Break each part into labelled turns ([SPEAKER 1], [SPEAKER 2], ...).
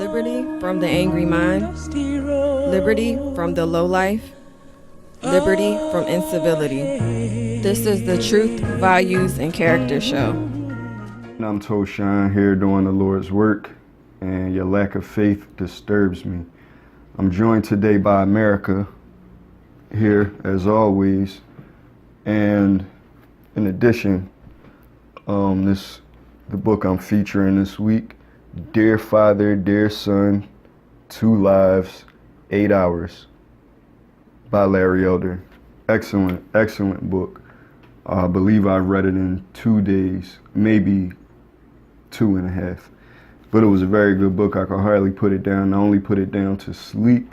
[SPEAKER 1] Liberty from the angry mind, liberty from the low life, liberty from incivility. This is the Truth, Values, and Character Show.
[SPEAKER 2] I'm Toshan here doing the Lord's work, and your lack of faith disturbs me. I'm joined today by America here, as always, and in addition, the book I'm featuring this week, Dear Father, Dear Son, 2 Lives, 8 Hours, by Larry Elder. Excellent, excellent book. I believe I read it in 2 days, maybe 2.5. But it was a very good book. I could hardly put it down. I only put it down to sleep,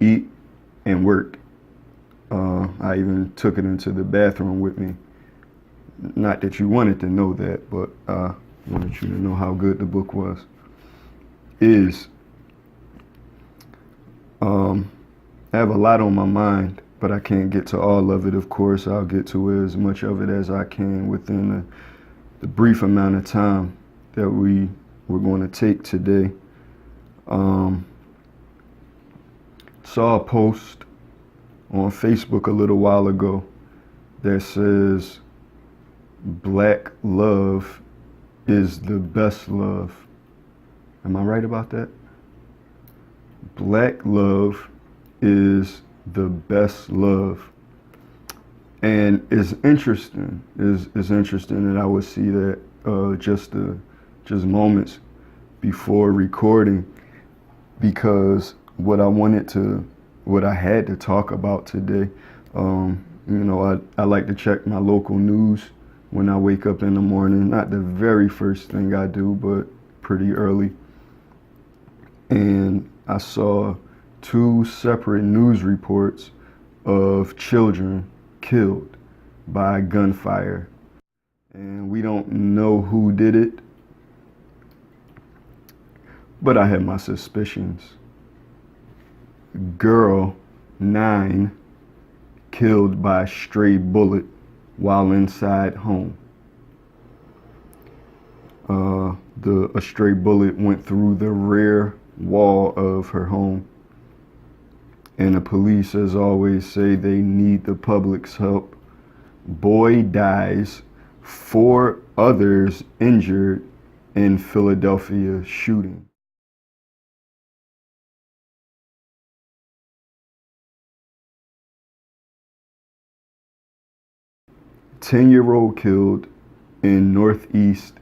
[SPEAKER 2] eat, and work. I even took it into the bathroom with me. Not that you wanted to know that, but I wanted you to know how good the book was. I have a lot on my mind, but I can't get to all of it, of course. I'll get to as much of it as I can within the brief amount of time that we're going to take today. Saw a post on Facebook a little while ago that says, Black love is the best love. Am I right about that? Black love is the best love. And it's interesting. It's interesting that I would see that just moments before recording, because what I had to talk about today, I like to check my local news when I wake up in the morning. Not the very first thing I do, but pretty early. And I saw 2 separate news reports of children killed by gunfire. And we don't know who did it, but I had my suspicions. Girl, 9, killed by a stray bullet while inside home. A stray bullet went through the rear wall of her home. And the police, as always, say they need the public's help. Boy dies, 4 others injured in Philadelphia shooting. Ten-year-old killed in Northeast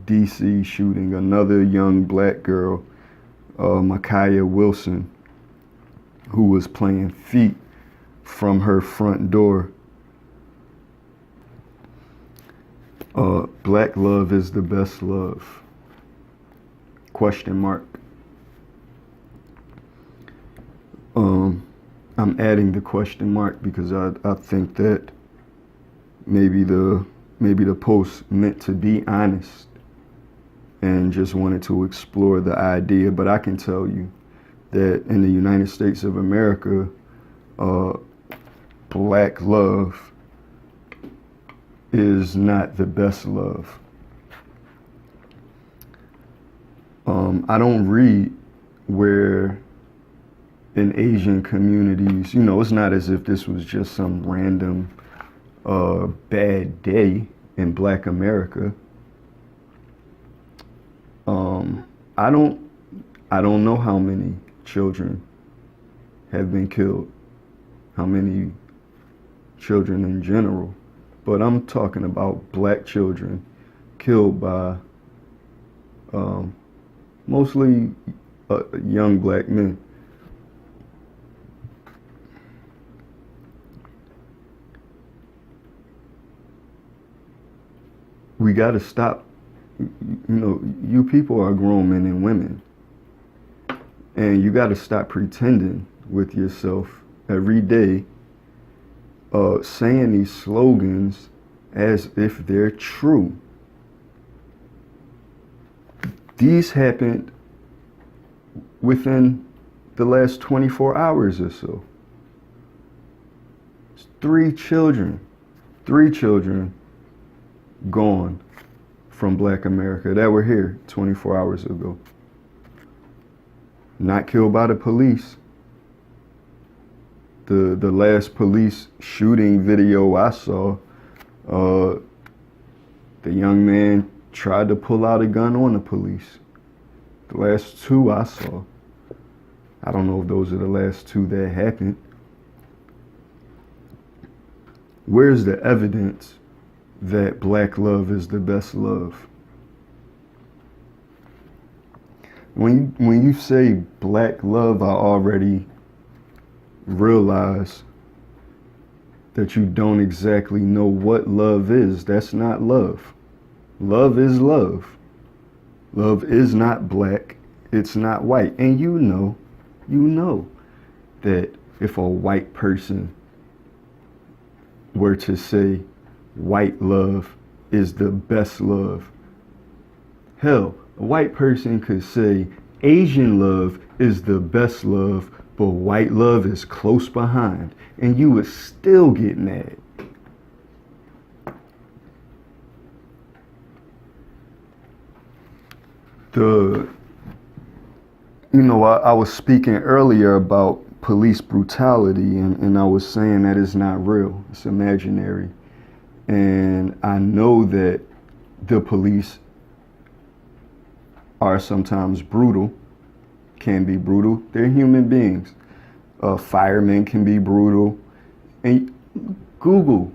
[SPEAKER 2] DC shooting. Another young black girl, Ma'Khia Wilson, who was playing feet from her front door. Black love is the best love. Question mark. I'm adding the question mark because I think that maybe the post meant to be honest and just wanted to explore the idea. But I can tell you that in the United States of America, black love is not the best love. I don't read where in Asian communities, it's not as if this was just some random bad day in Black America. I don't know how many children have been killed, how many children in general, but I'm talking about black children killed by mostly young black men. We got to stop. You people are grown men and women, and you got to stop pretending with yourself every day, saying these slogans as if they're true. These happened within the last 24 hours or so. It's 3 children gone from Black America that were here 24 hours ago. not killed by the police. The last police shooting video I saw, the young man tried to pull out a gun on the police. The last two I saw. I don't know if those are the last two that happened. Where's the evidence that black love is the best love? When you say black love, I already realize that you don't exactly know what love is. That's not love. Love is love. Love is not black. It's not white. And you know that if a white person were to say white love is the best love, hell, a white person could say Asian love is the best love, but white love is close behind, and you would still get mad. I was speaking earlier about police brutality, and I was saying that it's not real, it's imaginary. And I know that the police are sometimes brutal, can be brutal. They're human beings. Firemen can be brutal. And Google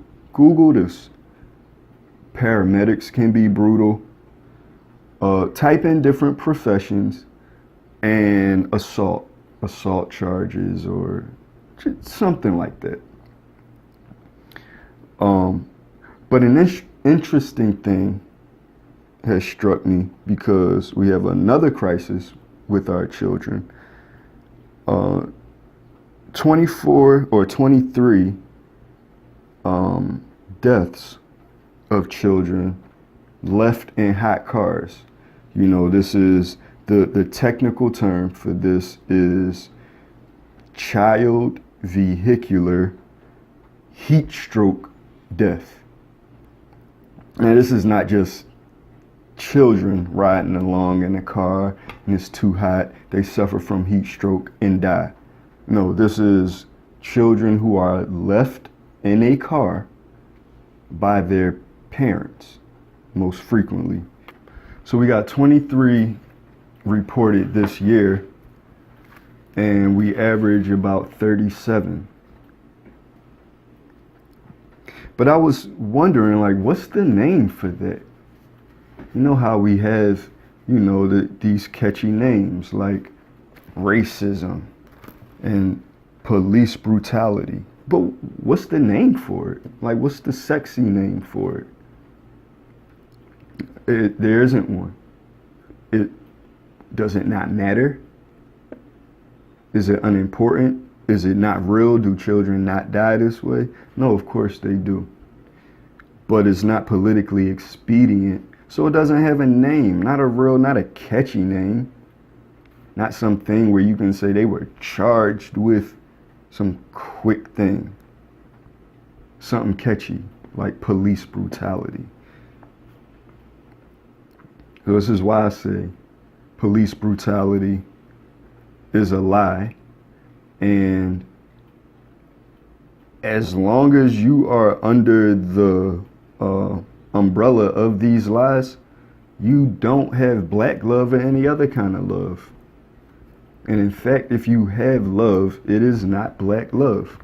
[SPEAKER 2] this. Paramedics can be brutal. Type in different professions and assault charges or something like that. But an interesting thing has struck me, because we have another crisis with our children. 24 or 23 deaths of children left in hot cars. This is the technical term for this is child vehicular heat stroke death. Now, this is not just children riding along in a car and it's too hot, they suffer from heat stroke and die. No, this is children who are left in a car by their parents, most frequently. So we got 23 reported this year, and we average about 37. But I was wondering, what's the name for that? You know how we have, these catchy names like racism and police brutality. But what's the name for it? What's the sexy name for it? There isn't one. Does it not matter? Is it unimportant? Is it not real? Do children not die this way? No, of course they do. But it's not politically expedient. So it doesn't have a name, not a catchy name. Not something where you can say they were charged with some quick thing. Something catchy, like police brutality. So this is why I say police brutality is a lie. And as long as you are under the umbrella of these lies, you don't have black love or any other kind of love. And in fact, if you have love, it is not black love.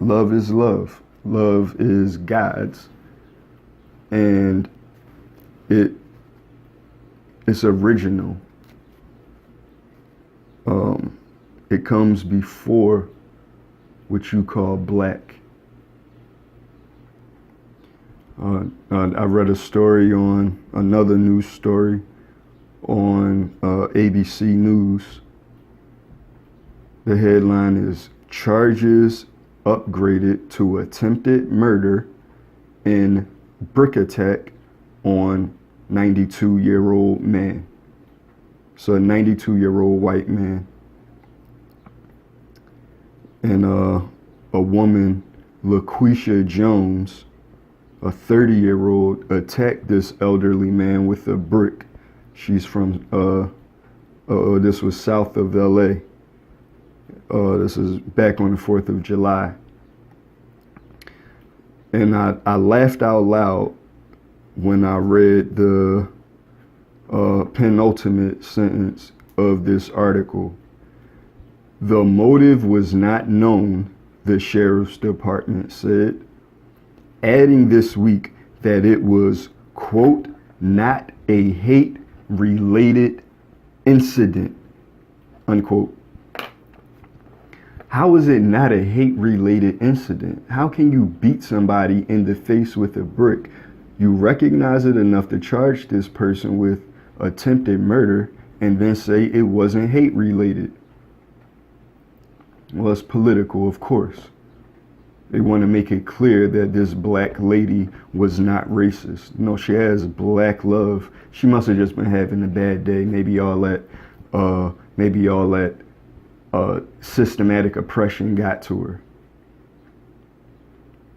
[SPEAKER 2] Love is love. Love is God's. And it's original. It comes before what you call black. I read a story on another news story on ABC News. The headline is "Charges Upgraded to Attempted Murder in Brick Attack on 92-year-old Man." So a 92-year-old white man and a woman, LaQuisha Jones, a 30-year-old, attacked this elderly man with a brick. She's from This was south of LA. This is back on the 4th of July. And I laughed out loud when I read the penultimate sentence of this article. The motive was not known, the sheriff's department said, adding this week that it was, quote, not a hate-related incident, unquote. How is it not a hate-related incident? How can you beat somebody in the face with a brick? You recognize it enough to charge this person with attempted murder and then say it wasn't hate-related. Well, it's political, of course. They want to make it clear that this black lady was not racist. No, she has black love. She must have just been having a bad day. Maybe all that systematic oppression got to her.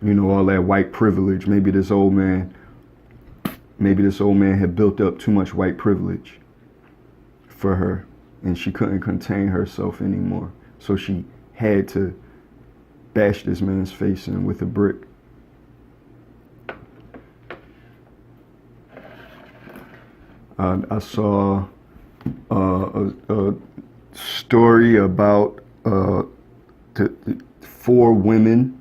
[SPEAKER 2] You know, all that white privilege. Maybe this old man had built up too much white privilege for her, and she couldn't contain herself anymore. So she had to bash this man's face in with a brick. I saw a story about 4 women.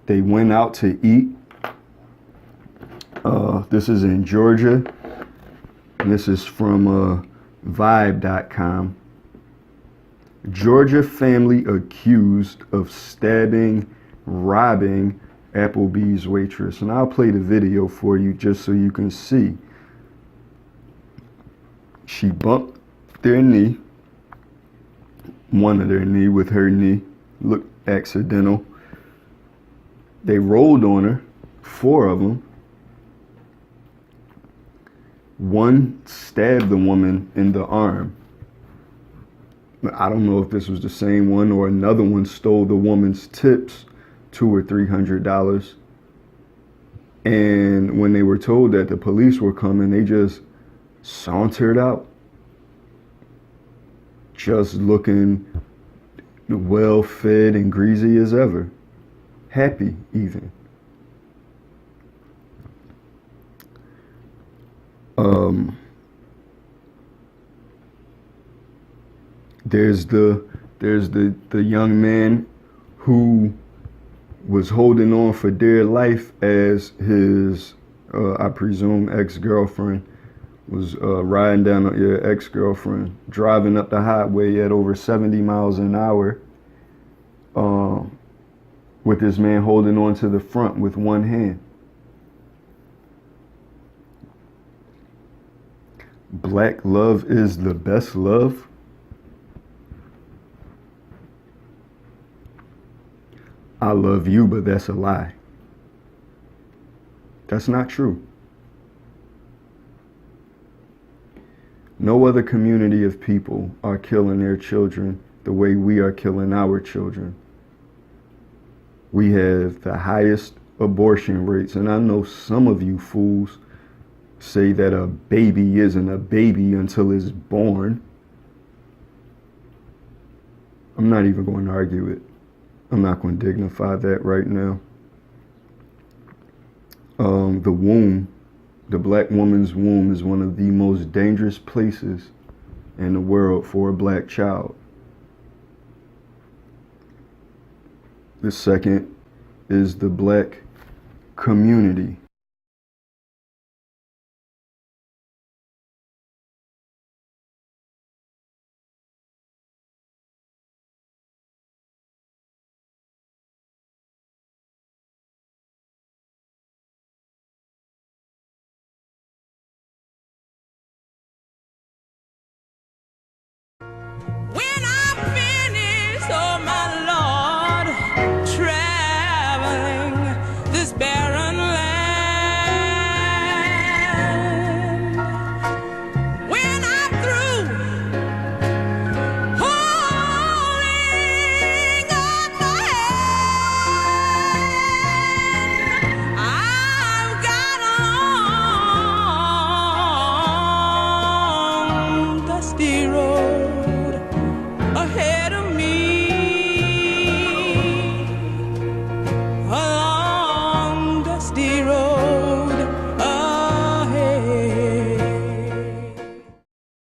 [SPEAKER 2] They went out to eat. This is in Georgia. And this is from Vibe.com. Georgia family accused of robbing Applebee's waitress. And I'll play the video for you just so you can see. She bumped their knee, one of their knee with her knee. Looked accidental. They rolled on her, 4 of them. One stabbed the woman in the arm. I don't know if this was the same one or another one stole the woman's tips, $200 or $300. And when they were told that the police were coming, they just sauntered out, just looking well fed and greasy as ever, happy even. There's the young man who was holding on for dear life as his, I presume, ex-girlfriend was riding down on your ex-girlfriend, driving up the highway at over 70 miles an hour, with this man holding on to the front with one hand. Black love is the best love. I love you, but that's a lie. That's not true. No other community of people are killing their children the way we are killing our children. We have the highest abortion rates, and I know some of you fools say that a baby isn't a baby until it's born. I'm not even going to argue it. I'm not going to dignify that right now. The womb, the black woman's womb, is one of the most dangerous places in the world for a black child. The second is the black community.
[SPEAKER 3] Barren land. dusty road ahead of